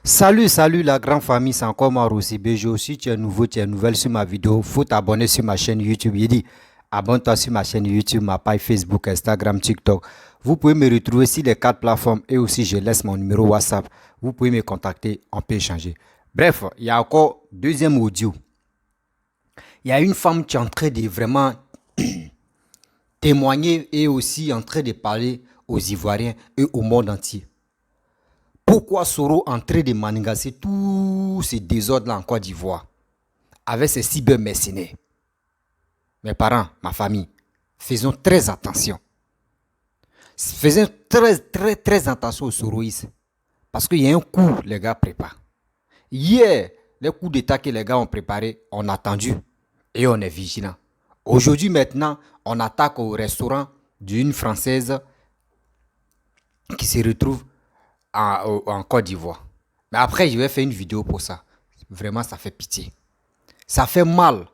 Salut la grande famille, c'est encore moi Rossi Bejo. Si tu es nouveau, tu es nouvelle sur ma vidéo, faut t'abonner sur ma chaîne YouTube. Il dit, abonne-toi sur ma chaîne YouTube, ma page Facebook, Instagram, TikTok. Vous pouvez me retrouver sur les quatre plateformes et aussi je laisse mon numéro WhatsApp. Vous pouvez me contacter, on peut échanger. Bref, il y a encore deuxième audio. Il y a une femme qui est en train de vraiment témoigner et aussi en train de parler aux Ivoiriens et au monde entier. Pourquoi Soro est en train de manigancer tous ces désordres-là en Côte d'Ivoire avec ces cybermercenaires? Mes parents, ma famille, faisons très attention. Faisons très attention aux Soroïstes. Parce qu'il y a un coup, les gars préparent. Hier, les coups d'État que les gars ont préparés, on a attendu et on est vigilant. Aujourd'hui, maintenant, on attaque au restaurant d'une Française qui se retrouve en Côte d'Ivoire. Mais après, je vais faire une vidéo pour ça. Vraiment, ça fait pitié. Ça fait mal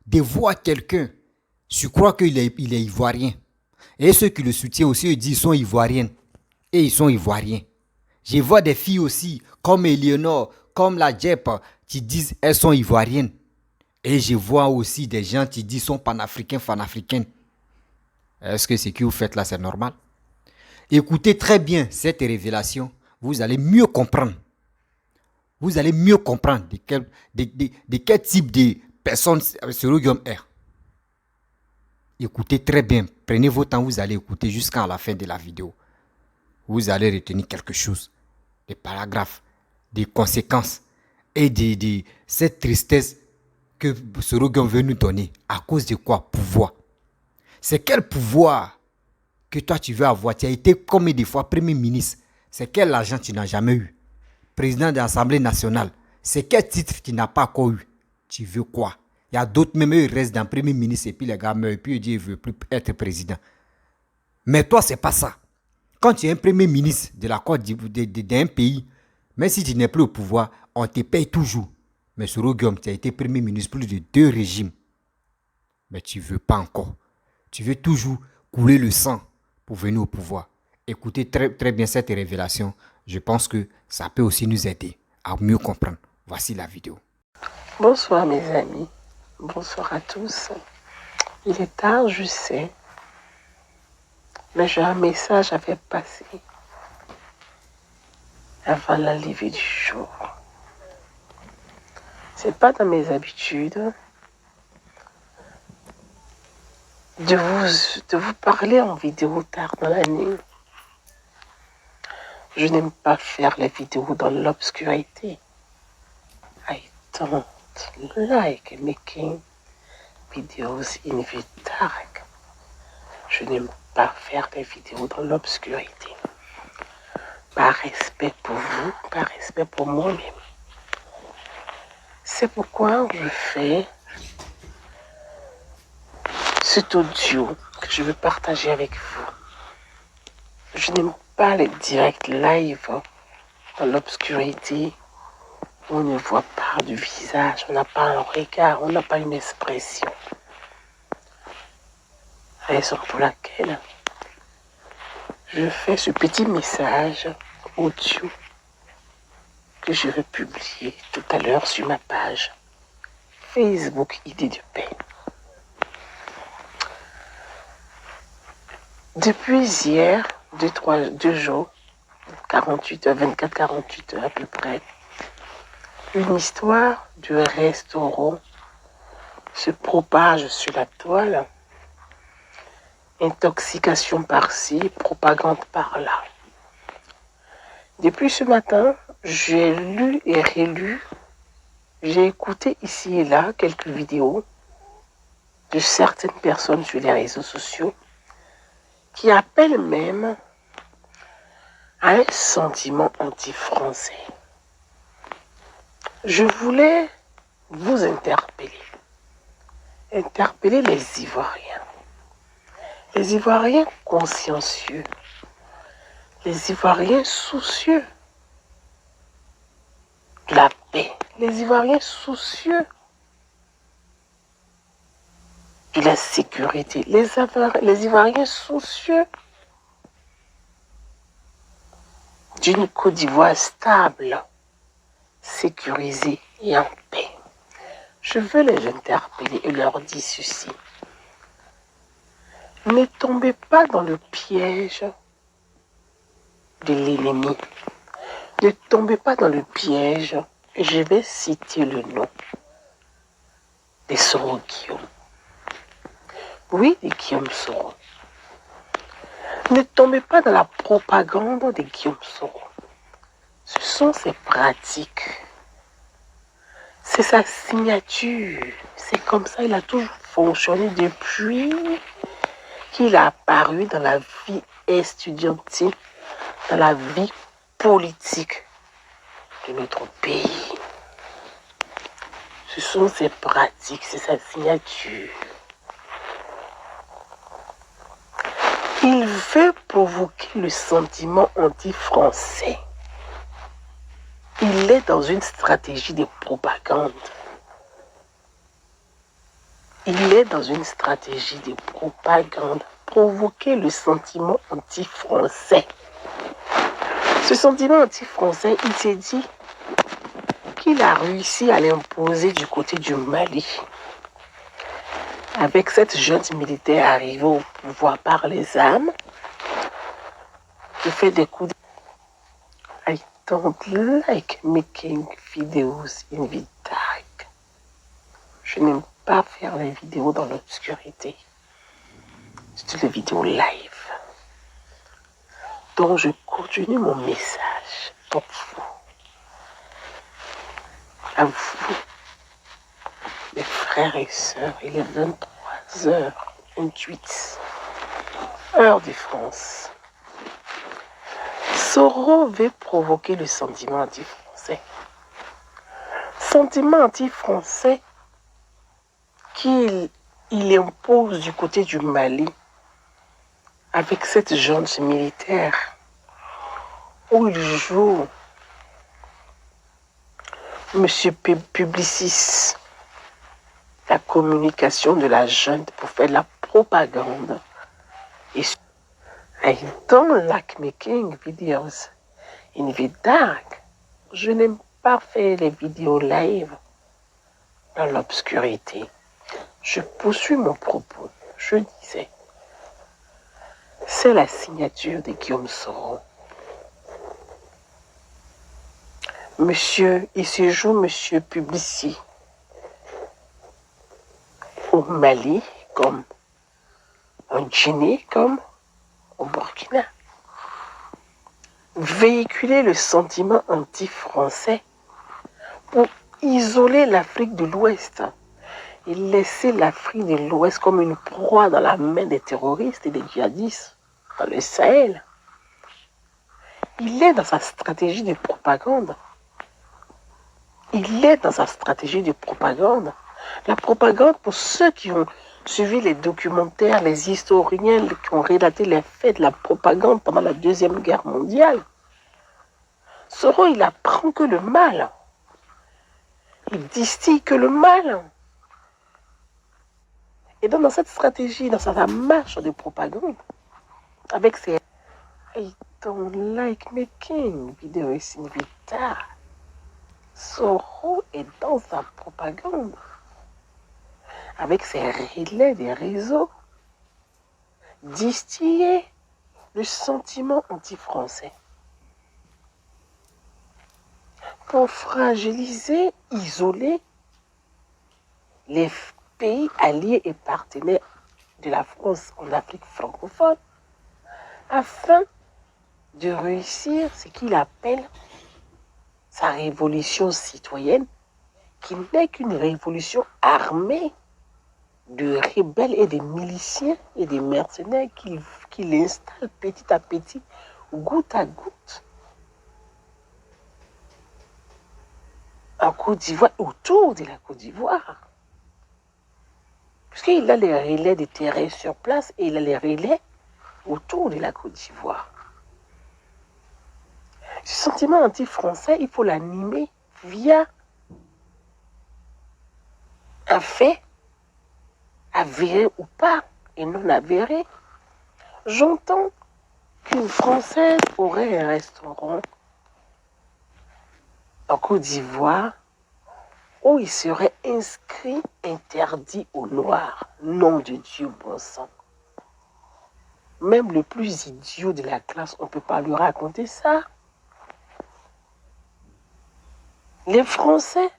de voir quelqu'un, je crois qu'il est ivoirien. Et ceux qui le soutiennent aussi, ils disent qu'ils sont ivoiriennes. Et ils sont ivoiriens. Je vois des filles aussi, comme Eleonore, comme la Djep, qui disent qu'elles sont ivoiriennes. Et je vois aussi des gens qui disent qu'ils sont panafricains, fanafricaines. Est-ce que ce que vous faites là, c'est normal? Écoutez très bien cette révélation. Vous allez mieux comprendre. Vous allez mieux comprendre de quel type de personne Soro Guillaume est. Écoutez très bien. Prenez votre temps, vous allez écouter jusqu'à la fin de la vidéo. Vous allez retenir quelque chose. Des paragraphes, des conséquences et de cette tristesse que Soro Guillaume veut nous donner. À cause de quoi? Pouvoir. C'est quel pouvoir que toi tu veux avoir? Tu as été combien de fois Premier ministre? C'est quel argent tu n'as jamais eu? Président de l'Assemblée nationale. C'est quel titre tu n'as pas encore eu? Tu veux quoi? Il y a d'autres, même eux, ils restent dans Premier ministre et puis les gars meurent et puis ils disent qu'ils ne veulent plus être président. Mais toi, c'est pas ça. Quand tu es un Premier ministre de la Côte d'un pays, même si tu n'es plus au pouvoir, on te paye toujours. Mais Soro Guillaume, tu as été Premier ministre plus de 2 régimes. Mais tu ne veux pas encore. Tu veux toujours couler le sang pour venir au pouvoir. Écoutez très bien cette révélation. Je pense que ça peut aussi nous aider à mieux comprendre. Voici la vidéo. Bonsoir mes amis. Bonsoir à tous. Il est tard, je sais. Mais j'ai un message à faire passer avant l'arrivée du jour. C'est pas dans mes habitudes de vous parler en vidéo tard dans la nuit. Je n'aime pas faire les vidéos dans l'obscurité. I don't like making videos in the dark. Je n'aime pas faire des vidéos dans l'obscurité. Par respect pour vous, par respect pour moi-même. C'est pourquoi je fais cet audio que je veux partager avec vous. Je n'aime pas les directs live dans l'obscurité où on ne voit pas du visage, on n'a pas un regard, on n'a pas une expression. Raison pour laquelle je fais ce petit message audio que je vais publier tout à l'heure sur ma page Facebook Idée de paix. Depuis hier, 2 jours, 48 heures, 24-48 heures à peu près, une histoire de restaurant se propage sur la toile. Intoxication par-ci, propagande par-là. Depuis ce matin, j'ai lu et relu, j'ai écouté ici et là quelques vidéos de certaines personnes sur les réseaux sociaux qui appellent même à un sentiment anti-français. Je voulais vous interpeller les Ivoiriens. Les Ivoiriens consciencieux, les Ivoiriens soucieux de la paix, les Ivoiriens soucieux de la sécurité, les Ivoiriens soucieux d'une Côte d'Ivoire stable, sécurisés et en paix. Je veux les interpeller et leur dire ceci. Ne tombez pas dans le piège de l'ennemi. Ne tombez pas dans le piège, et je vais citer le nom des Soro Guillaume. Oui, des Guillaume Soro. Ne tombez pas dans la propagande des Guillaume Soro. Ce sont ses pratiques. C'est sa signature. C'est comme ça, il a toujours fonctionné depuis qu'il a apparu dans la vie estudiantine, dans la vie politique de notre pays. Ce sont ses pratiques, c'est sa signature. Il veut provoquer le sentiment anti-français. Il est dans une stratégie de propagande. Il est dans une stratégie de propagande. Provoquer le sentiment anti-français. Ce sentiment anti-français, il s'est dit qu'il a réussi à l'imposer du côté du Mali. Avec cette junte militaire arrivée au pouvoir par les armes, qui fait des coups de... I don't like making videos in the dark. Je n'aime pas faire les vidéos dans l'obscurité. C'est les vidéos live. Donc je continue mon message pour vous. À vous, mes frères et sœurs, il est 23h28, heure de France. Soro veut provoquer le sentiment anti-français. Sentiment anti-français qu'il impose du côté du Mali avec cette junte militaire où il joue Monsieur Publicis, la communication de la junte pour faire de la propagande. Et I don't like making videos in the dark. Je n'aime pas faire les vidéos live dans l'obscurité. Je poursuis mon propos. Je disais, c'est la signature de Guillaume Soro. Monsieur, il se joue Monsieur Publici au Mali comme en Guinée comme au Burkina. Véhiculer le sentiment anti-français pour isoler l'Afrique de l'Ouest et laisser l'Afrique de l'Ouest comme une proie dans la main des terroristes et des djihadistes dans le Sahel. Il est dans sa stratégie de propagande. Il est dans sa stratégie de propagande. La propagande, pour ceux qui ont suivi les documentaires, les historiens qui ont relaté les faits de la propagande pendant la Deuxième Guerre mondiale, Soro, il apprend que le mal. Il distille que le mal. Et donc, dans cette stratégie, dans sa marche de propagande, avec ses... I don't like making videos in the dark. Soro est dans sa propagande. Avec ses relais des réseaux, distiller le sentiment anti-français. Pour fragiliser, isoler les pays alliés et partenaires de la France en Afrique francophone, afin de réussir ce qu'il appelle sa révolution citoyenne, qui n'est qu'une révolution armée de rebelles et de miliciens et de mercenaires qu'il installe petit à petit, goutte à goutte, en Côte d'Ivoire, autour de la Côte d'Ivoire. Puisqu'il a les relais de terrain sur place et il a les relais autour de la Côte d'Ivoire. Ce sentiment anti-français, il faut l'animer via un fait avéré ou pas, et non avéré. J'entends qu'une Française aurait un restaurant en Côte d'Ivoire où il serait inscrit interdit au noir. Nom de Dieu, bon sang. Même le plus idiot de la classe, on ne peut pas lui raconter ça. Les Français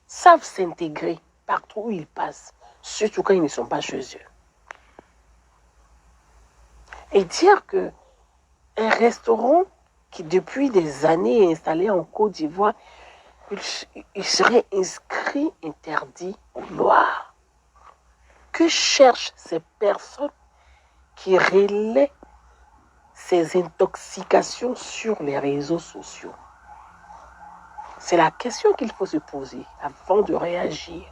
savent s'intégrer partout où ils passent, surtout quand ils ne sont pas chez eux. Et dire que un restaurant qui depuis des années est installé en Côte d'Ivoire, il serait inscrit interdit au noir. Que cherchent ces personnes qui relaient ces intoxications sur les réseaux sociaux? C'est la question qu'il faut se poser avant de réagir.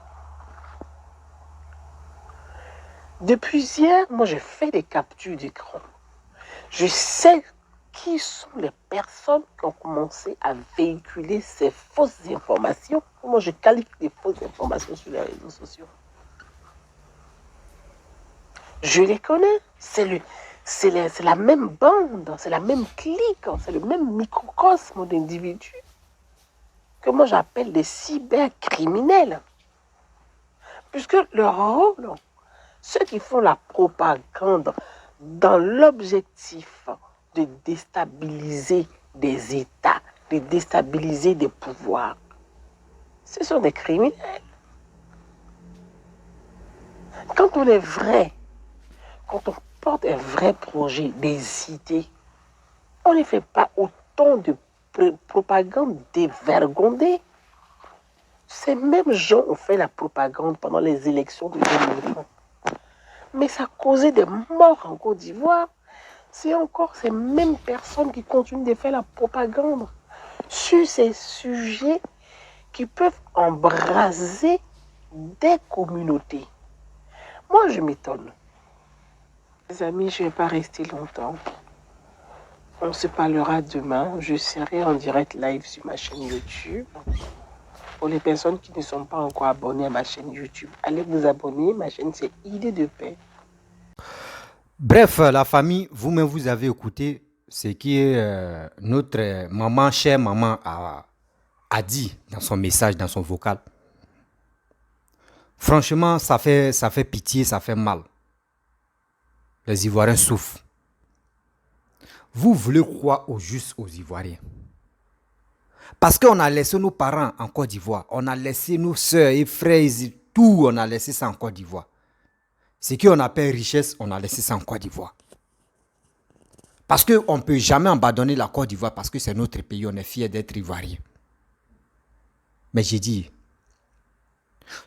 Depuis hier, moi j'ai fait des captures d'écran. Je sais qui sont les personnes qui ont commencé à véhiculer ces fausses informations. Moi je qualifie les fausses informations sur les réseaux sociaux. Je les connais. C'est la même bande, c'est la même clique, c'est le même microcosme d'individus que moi j'appelle des cybercriminels. Puisque leur rôle, ceux qui font la propagande dans l'objectif de déstabiliser des États, de déstabiliser des pouvoirs, ce sont des criminels. Quand on est vrai, quand on porte un vrai projet, des idées, on ne fait pas autant de propagande dévergondée. Ces mêmes gens ont fait la propagande pendant les élections de 2020. Mais ça a causé des morts en Côte d'Ivoire. C'est encore ces mêmes personnes qui continuent de faire la propagande sur ces sujets qui peuvent embraser des communautés. Moi, je m'étonne. Les amis, je ne vais pas rester longtemps. On se parlera demain. Je serai en direct live sur ma chaîne YouTube. Pour les personnes qui ne sont pas encore abonnées à ma chaîne YouTube, allez vous abonner. Ma chaîne, c'est Idée de paix. Bref, la famille, vous-même, vous avez écouté ce que notre maman, chère maman, a dit dans son message, dans son vocal. Franchement, ça fait pitié, ça fait mal. Les Ivoiriens souffrent. Vous voulez croire au juste aux Ivoiriens. Parce qu'on a laissé nos parents en Côte d'Ivoire. On a laissé nos soeurs et frères, tout, on a laissé ça en Côte d'Ivoire. Ce qu'on appelle richesse, on a laissé ça en Côte d'Ivoire. Parce qu'on ne peut jamais abandonner la Côte d'Ivoire parce que c'est notre pays, on est fiers d'être Ivoiriens. Mais j'ai dit,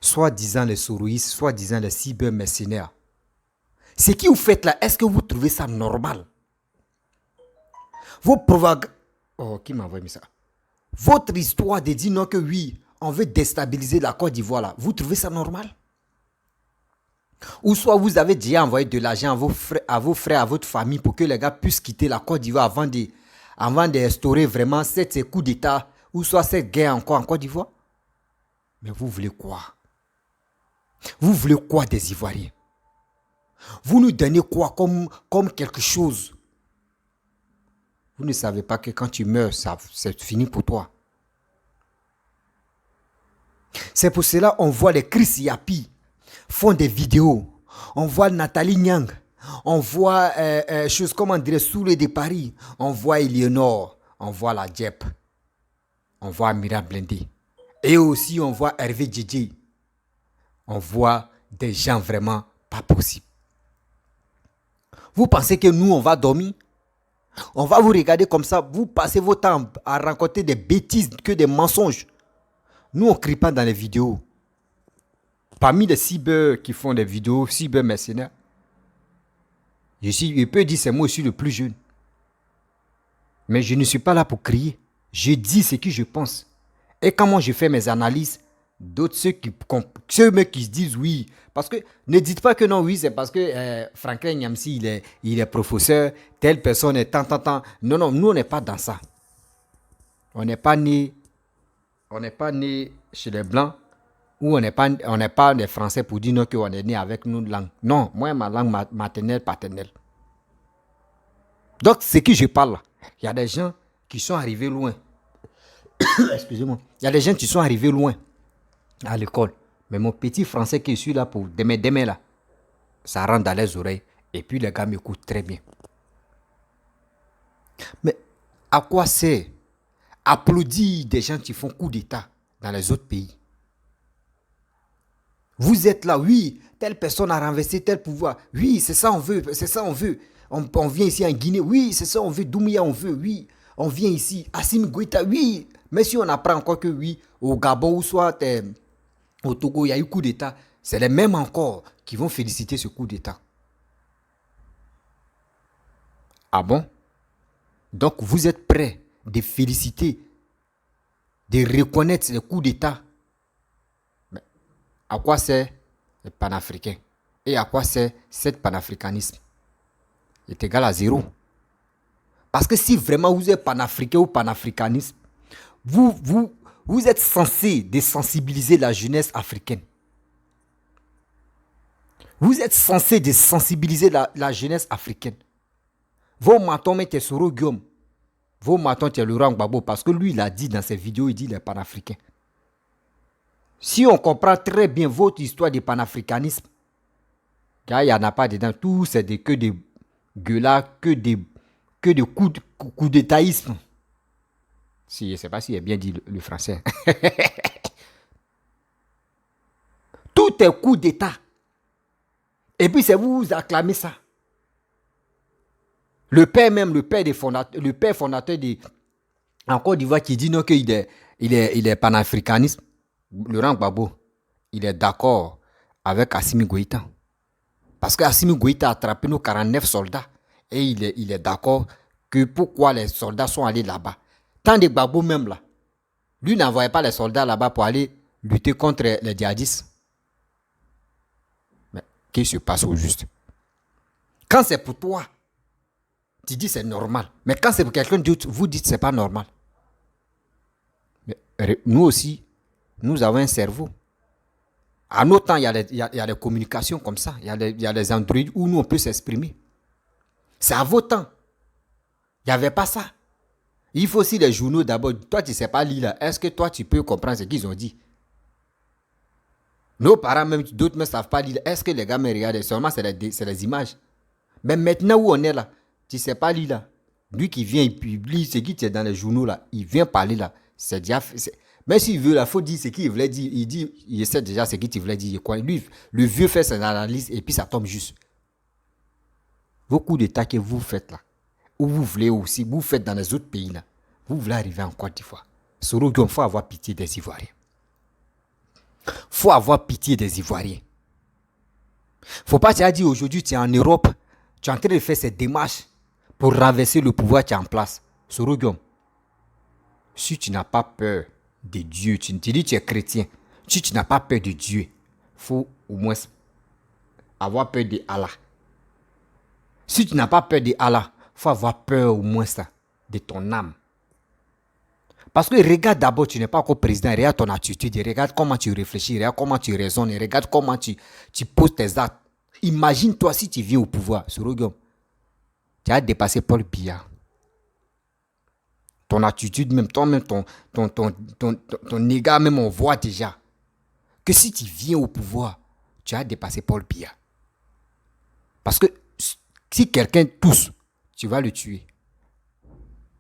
soi-disant les soroïstes, soi-disant les cybermercenaires, ce que vous faites là, est-ce que vous trouvez ça normal? Vos propagandes... Oh, qui m'a envoyé ça? Votre histoire de dire non que oui, on veut déstabiliser la Côte d'Ivoire là, vous trouvez ça normal? Ou soit vous avez déjà envoyé de l'argent à vos frères, à votre famille pour que les gars puissent quitter la Côte d'Ivoire avant d'instaurer vraiment ces coups d'État ou soit cette guerre encore en Côte d'Ivoire? Mais vous voulez quoi? Vous voulez quoi des Ivoiriens? Vous nous donnez quoi comme quelque chose? Vous ne savez pas que quand tu meurs, c'est fini pour toi. C'est pour cela qu'on voit les Chris Yapi font des vidéos. On voit Nathalie Nyang. On voit choses comme on dirait Soule de Paris. On voit Eleonore. On voit la Djep. On voit Mira Blindé. Et aussi on voit Hervé Djedje. On voit des gens vraiment pas possibles. Vous pensez que nous on va dormir? On va vous regarder comme ça. Vous passez vos temps à raconter des bêtises que des mensonges. Nous on crie pas dans les vidéos. Parmi les cyber qui font des vidéos, cyber mercenaires, je peux dire c'est moi aussi le plus jeune. Mais je ne suis pas là pour crier. Je dis ce que je pense. Et quand moi je fais mes analyses, d'autres ceux qui se disent oui. Parce que ne dites pas que non, oui, c'est parce que Franklin Nyamsi, il est professeur, telle personne est tant. Non, nous on n'est pas dans ça. On n'est pas né chez les Blancs. Ou on n'est pas des Français pour dire non qu'on est né avec nos langues. Non, moi, ma langue maternelle, paternelle. Donc, ce que je parle, il y a des gens qui sont arrivés loin. Excusez-moi. Il y a des gens qui sont arrivés loin à l'école. Mais mon petit français qui est celui là pour demain là, ça rentre dans les oreilles. Et puis les gars m'écoutent très bien. Mais à quoi sert applaudir des gens qui font coup d'État dans les autres pays? Vous êtes là, oui, telle personne a renversé tel pouvoir. Oui, c'est ça on veut, c'est ça on veut. On vient ici en Guinée, oui, c'est ça on veut. Doumbouya on veut, oui. On vient ici, Assimi Goïta, oui. Mais si on apprend encore que oui, au Gabon ou soit au Togo, il y a eu coup d'État, c'est les mêmes encore qui vont féliciter ce coup d'État. Ah bon? Donc vous êtes prêts de féliciter, de reconnaître le coup d'État? Mais à quoi sert le panafricain? Et à quoi sert ce panafricanisme? Il est égal à zéro. Parce que si vraiment vous êtes panafricain ou panafricaniste, vous êtes censé désensibiliser la jeunesse africaine. Vous êtes censé désensibiliser la jeunesse africaine. Vos matons mettez Soro Guillaume. Vos matons c'est Laurent Gbagbo parce que lui il a dit dans ses vidéos, il dit les panafricains. Si on comprend très bien votre histoire de panafricanisme, il n'y en a pas dedans. Tout c'est que des gueulards, que de coups d'étaïsme. Si, je ne sais pas si j'ai bien dit le français. Tout est coup d'état. Et puis c'est vous acclamez ça. Le père même, le père fondateur en Côte d'Ivoire qui dit non qu'il est panafricaniste, Laurent Gbagbo, il est d'accord avec Assimi Goïta. Parce que Assimi Goïta a attrapé nos 49 soldats. Et il est d'accord que pourquoi les soldats sont allés là-bas. Tant de Gbagbo même là, lui n'envoyait pas les soldats là-bas pour aller lutter contre les djihadistes. Mais qu'est-ce qui se passe au juste? Quand c'est pour toi, tu dis c'est normal. Mais quand c'est pour quelqu'un d'autre, vous dites c'est pas normal. Mais nous aussi, nous avons un cerveau. À nos temps, il y a des communications comme ça. Il y a des endroits où nous on peut s'exprimer. C'est à vos temps. Il n'y avait pas ça. Il faut aussi les journaux d'abord. Toi, tu ne sais pas lire là. Est-ce que toi, tu peux comprendre ce qu'ils ont dit? Nos parents, même d'autres ne savent pas lire. Est-ce que les gars me regardent? Seulement, c'est les images. Mais maintenant où on est là, tu ne sais pas lire là. Lui qui vient, il publie ce qui est dans les journaux là. Il vient parler là. C'est déjà fait. Même s'il veut, il faut dire ce qu'il voulait dire. Il sait déjà ce qu'il voulait dire. Lui, le vieux fait son analyse et puis ça tombe juste. Vos coups d'état que vous faites là, ou vous voulez aussi, vous faites dans les autres pays là, vous voulez arriver en Côte d'Ivoire. Soro Guillaume, il faut avoir pitié des Ivoiriens. Il faut avoir pitié des Ivoiriens. Faut pas te dire aujourd'hui tu es en Europe, tu es en train de faire ces démarches pour renverser le pouvoir qui est en place. Soro Guillaume, si tu n'as pas peur de Dieu, tu dis que tu es chrétien, si tu n'as pas peur de Dieu, il faut au moins avoir peur de Allah. Si tu n'as pas peur de Allah, il faut avoir peur au moins ça, de ton âme. Parce que regarde d'abord, tu n'es pas encore président, regarde ton attitude, regarde comment tu réfléchis, regarde comment tu raisonnes, regarde comment tu poses tes actes. Imagine-toi si tu viens au pouvoir, Soro Guillaume, tu as dépassé Paul Biya. Ton attitude, même toi-même, ton égard, même on voit déjà que si tu viens au pouvoir, tu as dépassé Paul Biya. Parce que si quelqu'un tousse, tu vas le tuer.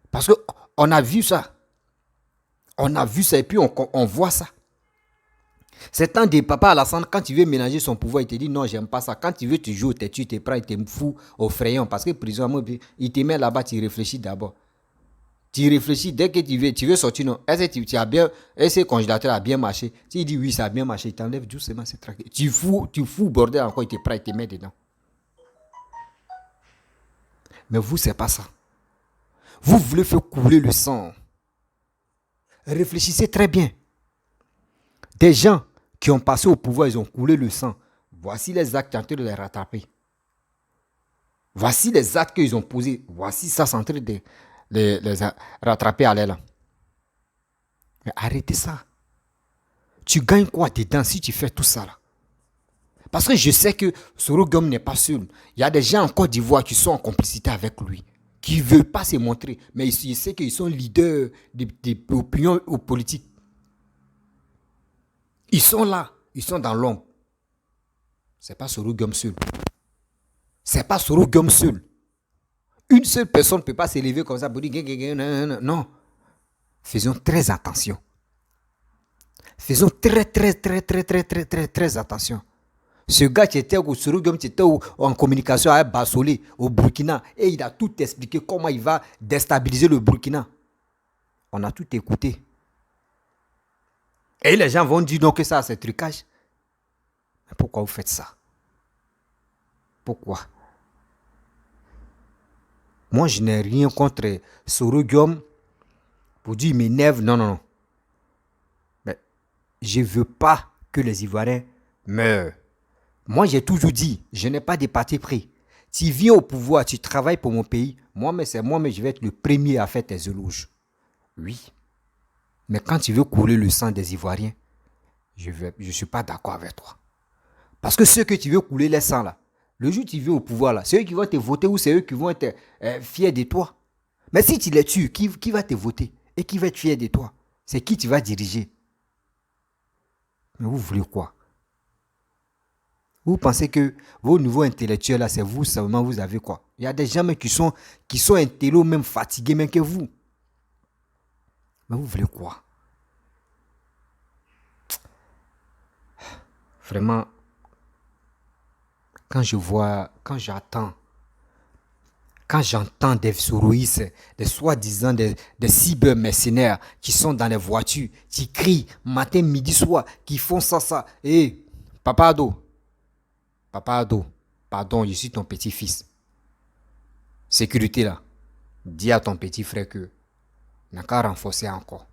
Parce qu'on a vu ça. On a vu ça et puis on voit ça. C'est tant de papa Alassane, quand tu veux ménager son pouvoir, il te dit non, j'aime pas ça. Quand tu veux te jouer, tu te prends, il te fout au crayon. Parce que prison, il te met là-bas, tu réfléchis d'abord. Tu réfléchis dès que tu veux sortir. Non. Est-ce que le congélateur a bien marché? Tu dis oui, ça a bien marché. Il t'enlève doucement, c'est tranquille. Tu fous bordel encore, il te prend, il te met dedans. Mais vous, c'est pas ça. Vous voulez faire couler le sang. Réfléchissez très bien. Des gens qui ont passé au pouvoir, ils ont coulé le sang. Voici les actes en train de les rattraper. Voici les actes qu'ils ont posés. Voici ça, c'est en train de les rattraper à l'aile. Mais arrêtez ça. Tu gagnes quoi dedans si tu fais tout ça là? Parce que je sais que Soro Guillaume n'est pas seul. Il y a des gens en Côte d'Ivoire qui sont en complicité avec lui. qui ne veulent pas se montrer. Mais ils savent qu'ils sont leaders des opinions politiques. Ils sont là, ils sont dans l'ombre. Ce n'est pas Soro Guillaume seul. Ce n'est pas Soro Guillaume seul. Une seule personne ne peut pas s'élever comme ça pour dire non. Faisons très attention. Faisons très attention. Ce gars qui était au Soro Guillaume, qui était en communication avec Bassolé au Burkina, et il a tout expliqué comment il va déstabiliser le Burkina. On a tout écouté. Et les gens vont dire non que ça c'est trucage. Mais pourquoi vous faites ça? Pourquoi? Moi je n'ai rien contre Soro Guillaume pour dire il m'énerve. Non. Mais je ne veux pas que les Ivoiriens meurent. Moi j'ai toujours dit, je n'ai pas de parti pris. Tu viens au pouvoir, tu travailles pour mon pays. Moi, je vais être le premier à faire tes éloges. Oui. Mais quand tu veux couler le sang des Ivoiriens, je ne suis pas d'accord avec toi. Parce que ceux que tu veux couler les sangs là, le jour où tu viens au pouvoir là, c'est eux qui vont te voter ou c'est eux qui vont être fiers de toi. Mais si tu les tues, qui va te voter et qui va être fier de toi? C'est qui tu vas diriger? Mais vous voulez quoi? Vous pensez que vos nouveaux intellectuels là, c'est vous seulement, vous avez quoi? Il y a des gens même qui sont intello, même fatigués même que vous. Mais vous voulez quoi? Vraiment, quand j'entends des soroïstes, des soi-disant des cyber-mercenaires qui sont dans les voitures, qui crient matin, midi, soir, qui font ça. Et Papa Ado, pardon, je suis ton petit-fils. Sécurité là, dis à ton petit frère que n'a qu'à renforcer encore.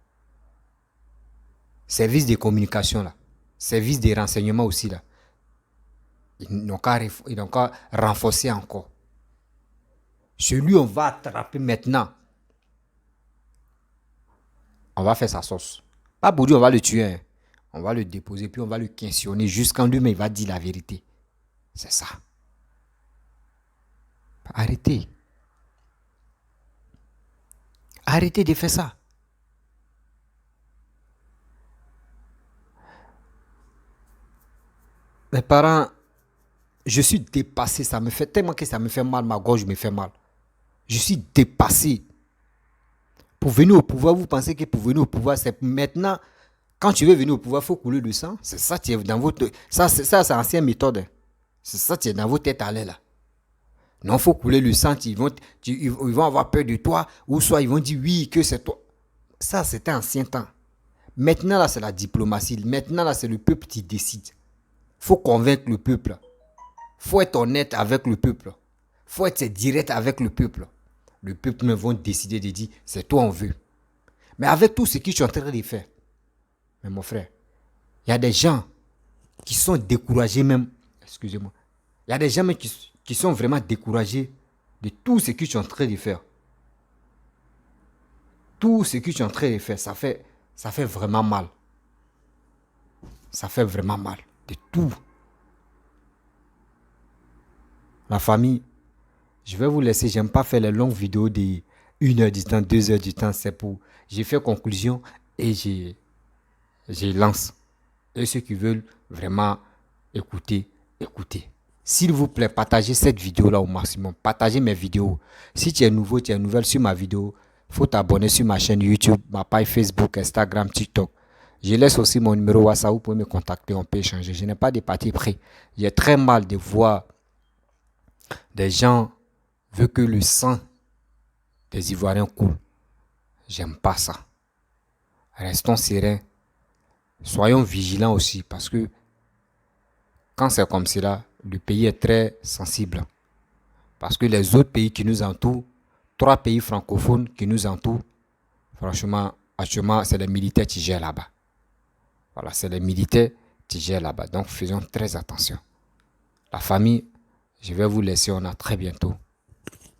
Service de communication là, service de renseignement aussi là, ils n'ont qu'à renforcer encore. Celui on va attraper maintenant, on va faire sa sauce. Pas pour dire on va le tuer, hein. On va le déposer puis on va le questionner jusqu'en lui-même il va dire la vérité. C'est ça. Arrêtez. Arrêtez de faire ça. Mes parents, je suis dépassé. Ça me fait tellement que ça me fait mal. Ma gorge me fait mal. Je suis dépassé. Pour venir au pouvoir, vous pensez que pour venir au pouvoir, c'est maintenant. Quand tu veux venir au pouvoir, il faut couler le sang. C'est ça qui est dans votre. Ça, c'est ancienne méthode. C'est ça qui est dans votre tête à l'air là. Non, il faut couler le sang. Ils vont avoir peur de toi. Ou soit ils vont dire oui, que c'est toi. Ça, c'était ancien temps. Maintenant, là, c'est la diplomatie. Maintenant, là, c'est le peuple qui décide. Il faut convaincre le peuple. Il faut être honnête avec le peuple. Il faut être direct avec le peuple. Le peuple même vont décider de dire, c'est toi on veut. Mais avec tout ce que je suis en train de faire, mais mon frère, il y a des gens qui sont découragés même. Excusez-moi. Il y a des gens même qui sont vraiment découragés de tout ce que je suis en train de faire. Tout ce que je suis en train de faire, ça fait vraiment mal. Ça fait vraiment mal. De tout. La famille, je vais vous laisser. J'aime pas faire les longues vidéos de 1 heure du temps, 2 heures du temps. C'est pour. J'ai fait conclusion et je lance. Et ceux qui veulent vraiment écouter, écoutez. S'il vous plaît, partagez cette vidéo-là au maximum. Partagez mes vidéos. Si tu es nouveau, tu es nouvelle sur ma vidéo, il faut t'abonner sur ma chaîne YouTube, ma page Facebook, Instagram, TikTok. Je laisse aussi mon numéro WhatsApp. Vous pouvez me contacter, on peut échanger. Je n'ai pas de parti pris. J'ai très mal de voir des gens veulent que le sang des Ivoiriens coule. J'aime pas ça. Restons sereins. Soyons vigilants aussi parce que quand c'est comme cela, le pays est très sensible. Parce que les autres pays qui nous entourent, 3 pays francophones qui nous entourent, franchement, actuellement, c'est les militaires qui gèrent là-bas. Voilà, c'est les militaires qui gèrent là-bas. Donc, faisons très attention. La famille, je vais vous laisser. On a très bientôt.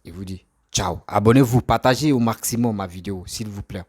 Et vous dis ciao. Abonnez-vous, partagez au maximum ma vidéo, s'il vous plaît.